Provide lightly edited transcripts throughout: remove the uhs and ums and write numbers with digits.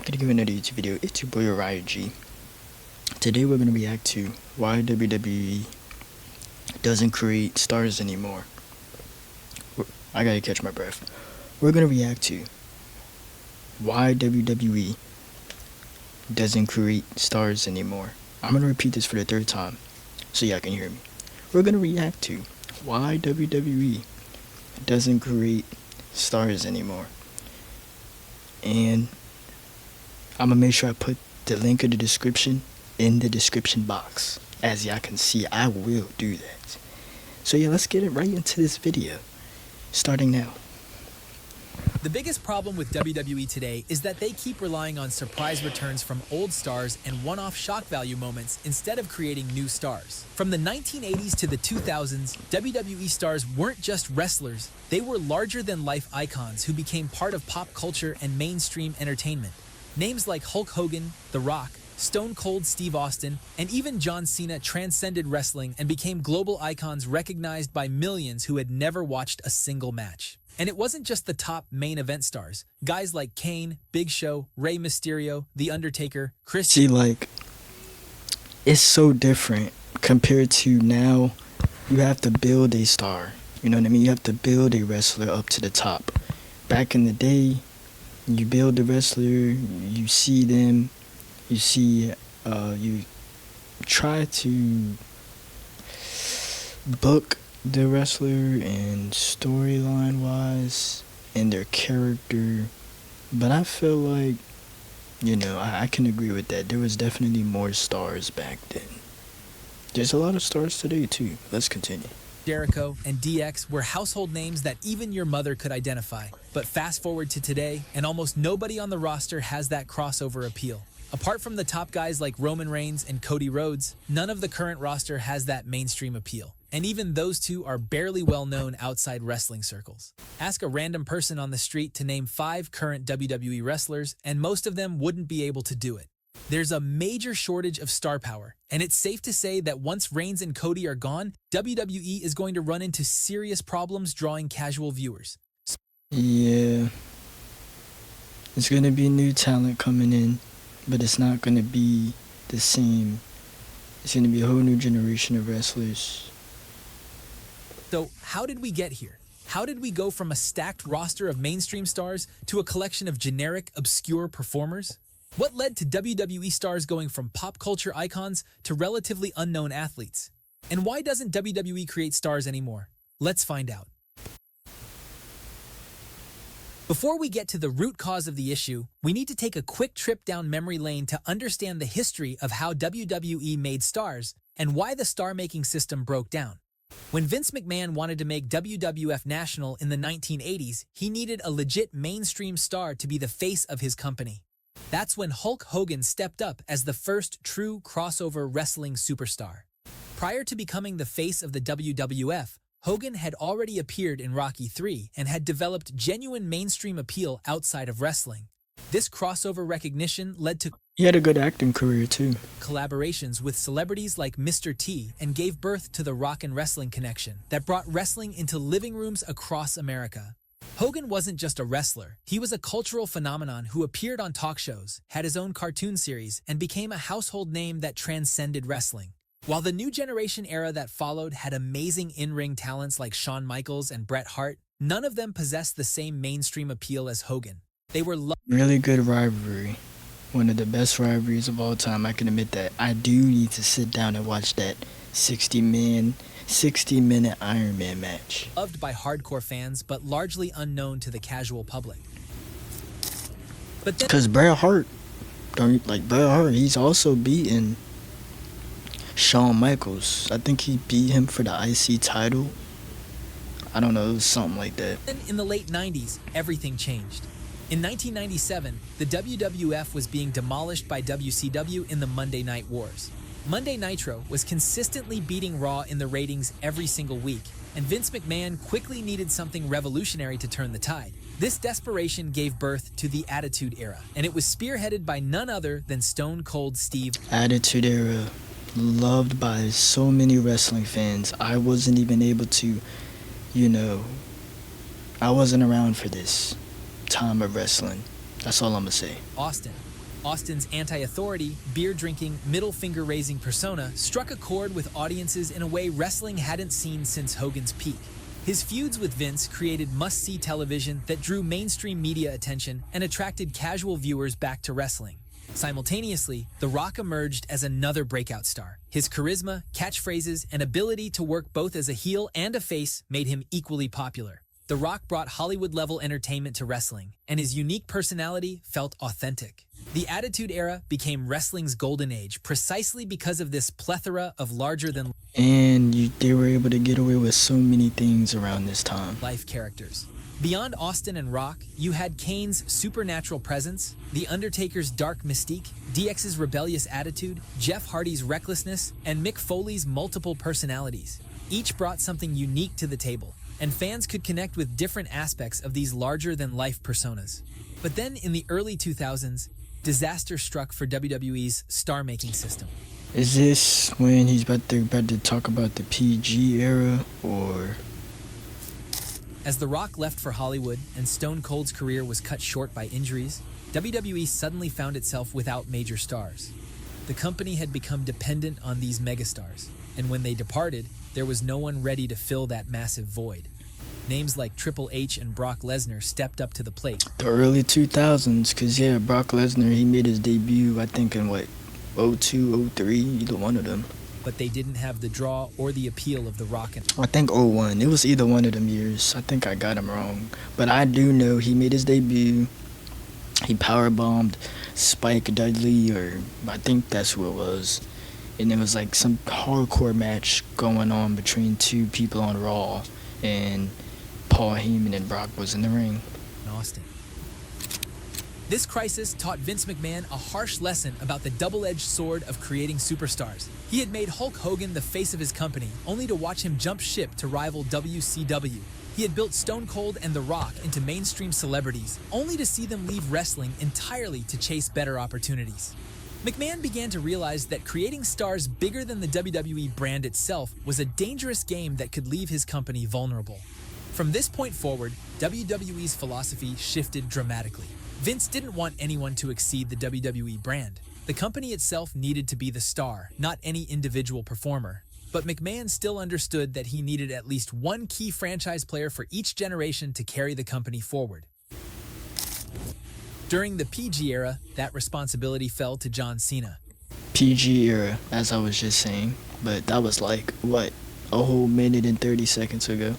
back again with another YouTube video. It's your boy Riot G. Today we're gonna react to why WWE doesn't create stars anymore. I gotta catch my breath. We're gonna react to why WWE doesn't create stars anymore. I'm gonna repeat this for the third time so y'all can hear me. We're gonna react to why WWE doesn't create stars anymore. And I'm gonna make sure I put the link in the description in the description box. As y'all can see, I will do that. So yeah, let's get it right into this video, starting now. The biggest problem with WWE today is that they keep relying on surprise returns from old stars and one-off shock value moments instead of creating new stars. From the 1980s to the 2000s, WWE stars weren't just wrestlers, they were larger-than-life icons who became part of pop culture and mainstream entertainment. Names like Hulk Hogan, The Rock, Stone Cold Steve Austin, and even John Cena transcended wrestling and became global icons recognized by millions who had never watched a single match. And it wasn't just the top main event stars. Guys like Kane, Big Show, Rey Mysterio, The Undertaker, Chris... See, like, it's so different compared to now. You have to build a star. You know what I mean? You have to build a wrestler up to the top. Back in the day, you build the wrestler, you see them, you try to book the wrestler and storyline wise and their character, but I feel like, you know, I can agree with that. There was definitely more stars back then. There's a lot of stars today too. Let's continue. Jericho and DX were household names that even your mother could identify. But fast forward to today, and almost nobody on the roster has that crossover appeal. Apart from the top guys like Roman Reigns and Cody Rhodes, none of the current roster has that mainstream appeal. And even those two are barely well known outside wrestling circles. Ask a random person on the street to name 5 current WWE wrestlers, and most of them wouldn't be able to do it. There's a major shortage of star power, and it's safe to say that once Reigns and Cody are gone, WWE is going to run into serious problems drawing casual viewers. Yeah, it's going to be new talent coming in, but it's not going to be the same. It's going to be a whole new generation of wrestlers. So, how did we get here? How did we go from a stacked roster of mainstream stars to a collection of generic, obscure performers? What led to WWE stars going from pop culture icons to relatively unknown athletes? And why doesn't WWE create stars anymore? Let's find out. Before we get to the root cause of the issue, we need to take a quick trip down memory lane to understand the history of how WWE made stars and why the star-making system broke down. When Vince McMahon wanted to make WWF national in the 1980s, he needed a legit mainstream star to be the face of his company. That's when Hulk Hogan stepped up as the first true crossover wrestling superstar. Prior to becoming the face of the WWF, Hogan had already appeared in Rocky III and had developed genuine mainstream appeal outside of wrestling. This crossover recognition led to He had a good acting career too. Collaborations with celebrities like Mr. T and gave birth to the Rock and Wrestling connection that brought wrestling into living rooms across America. Hogan wasn't just a wrestler, he was a cultural phenomenon who appeared on talk shows, had his own cartoon series, and became a household name that transcended wrestling. While the new generation era that followed had amazing in-ring talents like Shawn Michaels and Bret Hart, none of them possessed the same mainstream appeal as Hogan. They were really good rivalry. One of the best rivalries of all time. I can admit that. I do need to sit down and watch that 60-minute Iron Man match. Loved by hardcore fans, but largely unknown to the casual public. But then, because Bret Hart, he's also beaten Shawn Michaels. I think he beat him for the IC title. I don't know, it was something like that. Then in the late 90s, everything changed. In 1997, the WWF was being demolished by WCW in the Monday Night Wars. Monday Nitro was consistently beating Raw in the ratings every single week, and Vince McMahon quickly needed something revolutionary to turn the tide. This desperation gave birth to the Attitude Era, and it was spearheaded by none other than Stone Cold Steve. Attitude Era, loved by so many wrestling fans. I wasn't even able to, I wasn't around for this time of wrestling. That's all I'm gonna say. Austin, Austin's anti-authority, beer-drinking, middle-finger-raising persona struck a chord with audiences in a way wrestling hadn't seen since Hogan's peak. His feuds with Vince created must-see television that drew mainstream media attention and attracted casual viewers back to wrestling. Simultaneously, The Rock emerged as another breakout star. His charisma, catchphrases, and ability to work both as a heel and a face made him equally popular. The Rock brought Hollywood-level entertainment to wrestling, and his unique personality felt authentic. The Attitude Era became wrestling's golden age precisely because of this plethora of larger-than-life And they were able to get away with so many things around this time. characters. Beyond Austin and Rock, you had Kane's supernatural presence, The Undertaker's dark mystique, DX's rebellious attitude, Jeff Hardy's recklessness, and Mick Foley's multiple personalities. Each brought something unique to the table, and fans could connect with different aspects of these larger-than-life personas. But then, in the early 2000s, disaster struck for WWE's star-making system. Is this when he's about to talk about the PG era, or? As The Rock left for Hollywood and Stone Cold's career was cut short by injuries, WWE suddenly found itself without major stars. The company had become dependent on these megastars, and when they departed, there was no one ready to fill that massive void. Names like Triple H and Brock Lesnar stepped up to the plate. The early 2000s, because yeah, Brock Lesnar, he made his debut, I think in what, 02, 03, either one of them. But they didn't have the draw or the appeal of The Rock. I think 01, it was either one of them years. I think I got him wrong. But I do know he made his debut. He powerbombed Spike Dudley, or I think that's who it was. And it was like some hardcore match going on between two people on Raw. And Paul Heyman and Brock was in the ring. Austin. This crisis taught Vince McMahon a harsh lesson about the double-edged sword of creating superstars. He had made Hulk Hogan the face of his company, only to watch him jump ship to rival WCW. He had built Stone Cold and The Rock into mainstream celebrities, only to see them leave wrestling entirely to chase better opportunities. McMahon began to realize that creating stars bigger than the WWE brand itself was a dangerous game that could leave his company vulnerable. From this point forward, WWE's philosophy shifted dramatically. Vince didn't want anyone to exceed the WWE brand. The company itself needed to be the star, not any individual performer. But McMahon still understood that he needed at least one key franchise player for each generation to carry the company forward. During the PG era, that responsibility fell to John Cena. PG era, as I was just saying. But that was like, what, a whole minute and 30 seconds ago.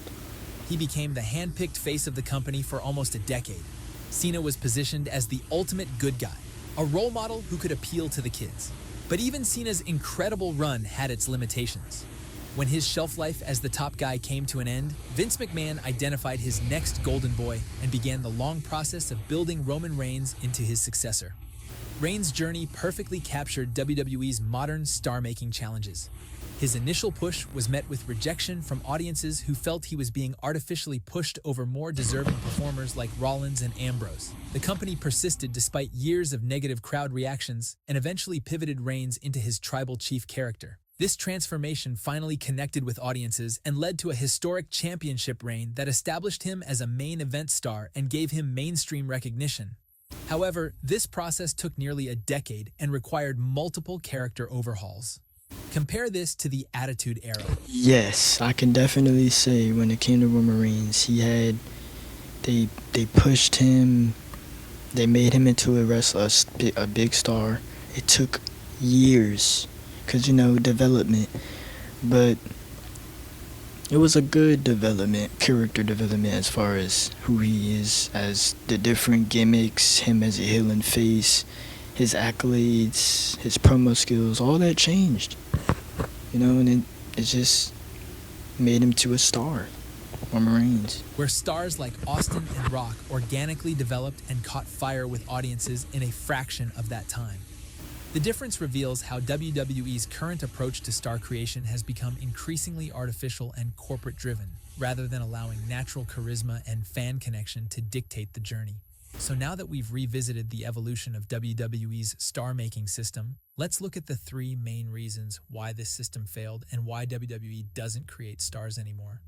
He became the hand-picked face of the company for almost a decade. Cena was positioned as the ultimate good guy, a role model who could appeal to the kids. But even Cena's incredible run had its limitations. When his shelf life as the top guy came to an end, Vince McMahon identified his next golden boy and began the long process of building Roman Reigns into his successor. Reigns' journey perfectly captured WWE's modern star-making challenges. His initial push was met with rejection from audiences who felt he was being artificially pushed over more deserving performers like Rollins and Ambrose. The company persisted despite years of negative crowd reactions and eventually pivoted Reigns into his tribal chief character. This transformation finally connected with audiences and led to a historic championship reign that established him as a main event star and gave him mainstream recognition. However, this process took nearly a decade and required multiple character overhauls. Compare this to the Attitude Era. Yes, I can definitely say when it came to Roman Reigns, they pushed him, they made him into a wrestler, a big star. It took years, because, development, but it was a good development, character development, as far as who he is, as the different gimmicks, him as a heel and face, his accolades, his promo skills, all that changed. And it just made him to a star, Roman Reigns. Where stars like Austin and Rock organically developed and caught fire with audiences in a fraction of that time. The difference reveals how WWE's current approach to star creation has become increasingly artificial and corporate-driven, rather than allowing natural charisma and fan connection to dictate the journey. So now that we've revisited the evolution of WWE's star-making system, let's look at the three main reasons why this system failed and why WWE doesn't create stars anymore.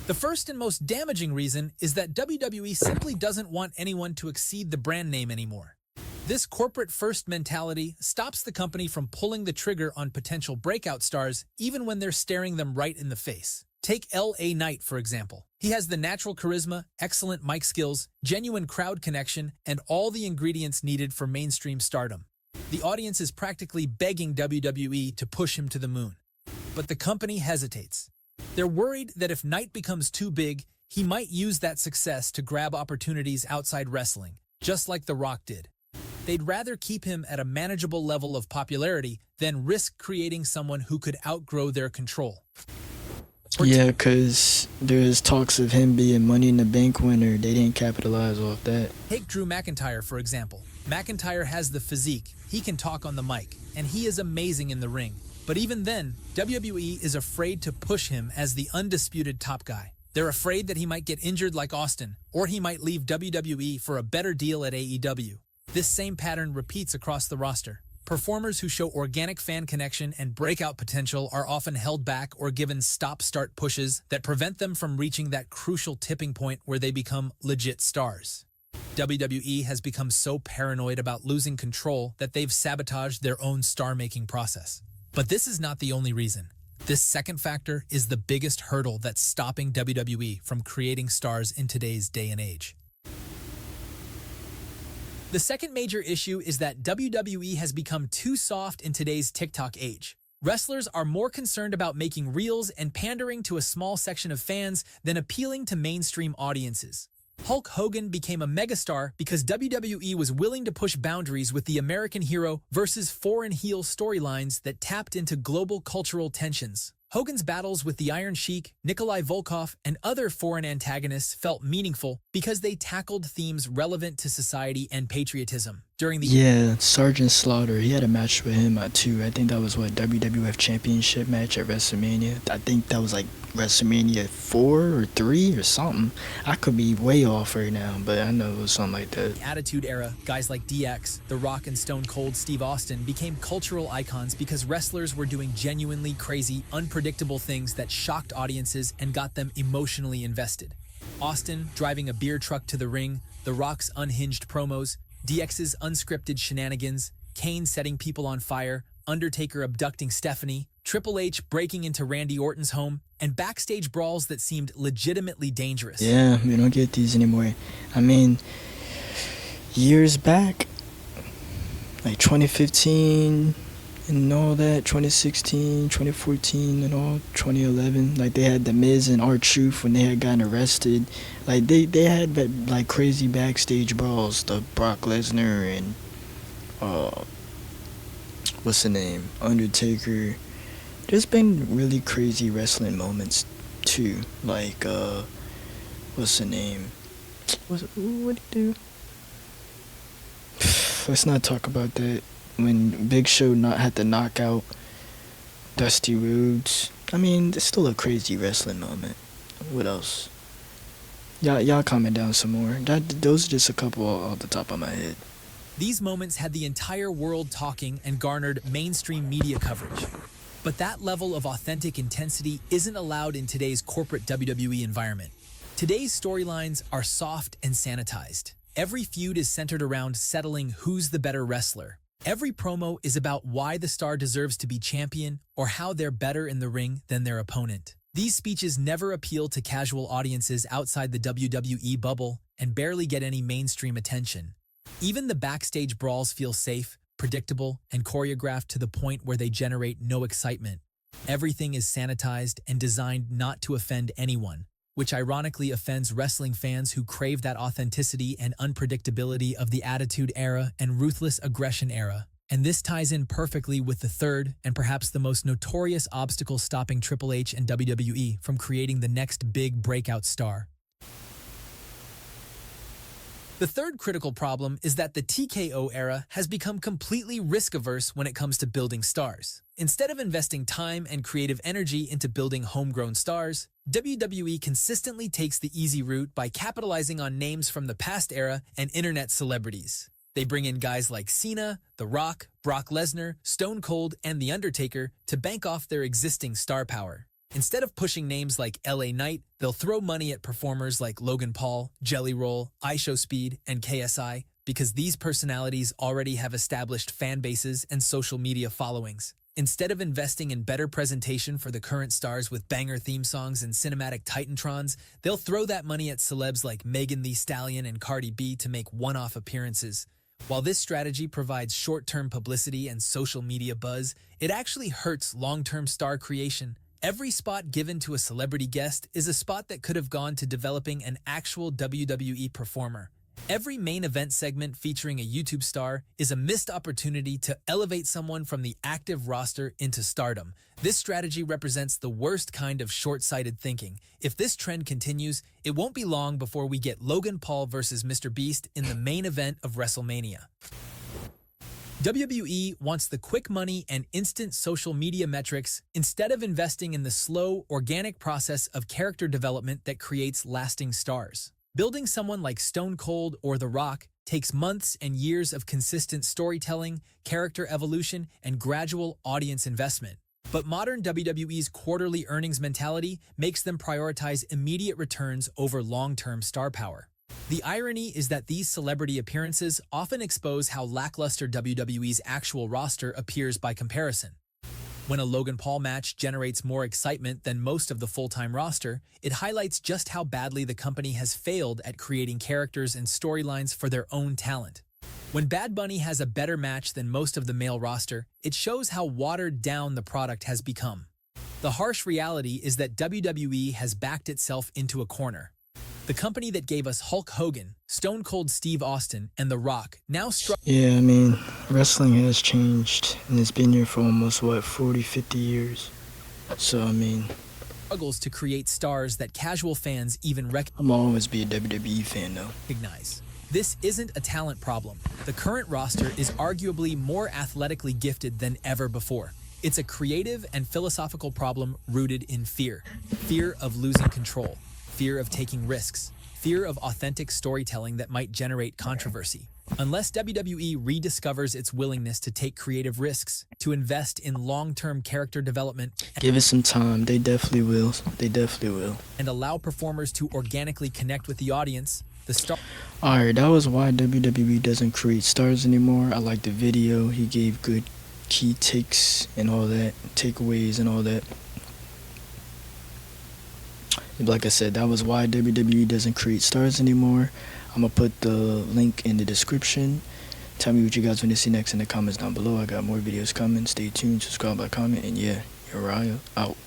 The first and most damaging reason is that WWE simply doesn't want anyone to exceed the brand name anymore. This corporate-first mentality stops the company from pulling the trigger on potential breakout stars even when they're staring them right in the face. Take L.A. Knight, for example. He has the natural charisma, excellent mic skills, genuine crowd connection, and all the ingredients needed for mainstream stardom. The audience is practically begging WWE to push him to the moon. But the company hesitates. They're worried that if Knight becomes too big, he might use that success to grab opportunities outside wrestling, just like The Rock did. They'd rather keep him at a manageable level of popularity than risk creating someone who could outgrow their control. Yeah, because there's talks of him being Money in the Bank winner. They didn't capitalize off that. Take Drew McIntyre, for example. McIntyre has the physique, he can talk on the mic, and he is amazing in the ring. But even then, WWE is afraid to push him as the undisputed top guy. They're afraid that he might get injured like Austin, or he might leave WWE for a better deal at AEW. This same pattern repeats across the roster. Performers who show organic fan connection and breakout potential are often held back or given stop-start pushes that prevent them from reaching that crucial tipping point where they become legit stars. WWE has become so paranoid about losing control that they've sabotaged their own star-making process. But this is not the only reason. This second factor is the biggest hurdle that's stopping WWE from creating stars in today's day and age. The second major issue is that WWE has become too soft in today's TikTok age. Wrestlers are more concerned about making reels and pandering to a small section of fans than appealing to mainstream audiences. Hulk Hogan became a megastar because WWE was willing to push boundaries with the American hero versus foreign heel storylines that tapped into global cultural tensions. Hogan's battles with the Iron Sheik, Nikolai Volkov, and other foreign antagonists felt meaningful because they tackled themes relevant to society and patriotism. Yeah, Sergeant Slaughter, he had a match with him too. I think that was WWF Championship match at WrestleMania. I think that was like WrestleMania 4 or 3 or something. I could be way off right now, but I know it was something like that. The Attitude Era, guys like DX, The Rock, and Stone Cold Steve Austin became cultural icons because wrestlers were doing genuinely crazy, unpredictable things that shocked audiences and got them emotionally invested. Austin driving a beer truck to the ring, The Rock's unhinged promos, DX's unscripted shenanigans, Kane setting people on fire, Undertaker abducting Stephanie, Triple H breaking into Randy Orton's home, and backstage brawls that seemed legitimately dangerous. Yeah, we don't get these anymore. I mean, years back, like 2015 and all that, 2016, 2014 and all, 2011, like they had The Miz and R-Truth when they had gotten arrested. Like they had like crazy backstage brawls, the Brock Lesnar and what's the name, Undertaker. There's been really crazy wrestling moments too, like what's the name, what did he do? Let's not talk about that. When Big Show had to knock out Dusty Rhodes. I mean, it's still a crazy wrestling moment. What else? Y'all comment down some more. Those are just a couple off the top of my head. These moments had the entire world talking and garnered mainstream media coverage. But that level of authentic intensity isn't allowed in today's corporate WWE environment. Today's storylines are soft and sanitized. Every feud is centered around settling who's the better wrestler. Every promo is about why the star deserves to be champion or how they're better in the ring than their opponent. These speeches never appeal to casual audiences outside the WWE bubble and barely get any mainstream attention. Even the backstage brawls feel safe, predictable, and choreographed to the point where they generate no excitement. Everything is sanitized and designed not to offend anyone, which ironically offends wrestling fans who crave that authenticity and unpredictability of the Attitude Era and Ruthless Aggression Era. And this ties in perfectly with the third and perhaps the most notorious obstacle stopping Triple H and WWE from creating the next big breakout star. The third critical problem is that the TKO era has become completely risk-averse when it comes to building stars. Instead of investing time and creative energy into building homegrown stars, WWE consistently takes the easy route by capitalizing on names from the past era and internet celebrities. They bring in guys like Cena, The Rock, Brock Lesnar, Stone Cold, and The Undertaker to bank off their existing star power. Instead of pushing names like LA Knight, they'll throw money at performers like Logan Paul, Jelly Roll, iShowSpeed, and KSI because these personalities already have established fan bases and social media followings. Instead of investing in better presentation for the current stars with banger theme songs and cinematic titantrons, they'll throw that money at celebs like Megan Thee Stallion and Cardi B to make one-off appearances. While this strategy provides short-term publicity and social media buzz, it actually hurts long-term star creation. Every spot given to a celebrity guest is a spot that could have gone to developing an actual WWE performer. Every main event segment featuring a YouTube star is a missed opportunity to elevate someone from the active roster into stardom. This strategy represents the worst kind of short-sighted thinking. If this trend continues, it won't be long before we get Logan Paul versus Mr. Beast in the main event of WrestleMania. WWE wants the quick money and instant social media metrics instead of investing in the slow, organic process of character development that creates lasting stars. Building someone like Stone Cold or The Rock takes months and years of consistent storytelling, character evolution, and gradual audience investment. But modern WWE's quarterly earnings mentality makes them prioritize immediate returns over long-term star power. The irony is that these celebrity appearances often expose how lackluster WWE's actual roster appears by comparison. When a Logan Paul match generates more excitement than most of the full-time roster, it highlights just how badly the company has failed at creating characters and storylines for their own talent. When Bad Bunny has a better match than most of the male roster, it shows how watered down the product has become. The harsh reality is that WWE has backed itself into a corner. The company that gave us Hulk Hogan, Stone Cold Steve Austin, and The Rock now Yeah, I mean, wrestling has changed, and it's been here for almost, 40, 50 years. So, I mean, struggles to create stars that casual fans even I'm always be a WWE fan, though. recognize. This isn't a talent problem. The current roster is arguably more athletically gifted than ever before. It's a creative and philosophical problem rooted in fear. Fear of losing control. Fear of taking risks, fear of authentic storytelling that might generate controversy. Unless WWE rediscovers its willingness to take creative risks, to invest in long-term character development, Give it some time. They definitely will. They definitely will. and allow performers to organically connect with the audience, the star Alright, that was why WWE doesn't create stars anymore. I liked the video. He gave good key takes and all that, takeaways and all that. Like I said, that was why WWE doesn't create stars anymore. I'm going to put the link in the description. Tell me what you guys want to see next in the comments down below. I got more videos coming. Stay tuned, subscribe, like, comment, and yeah, Uriah out.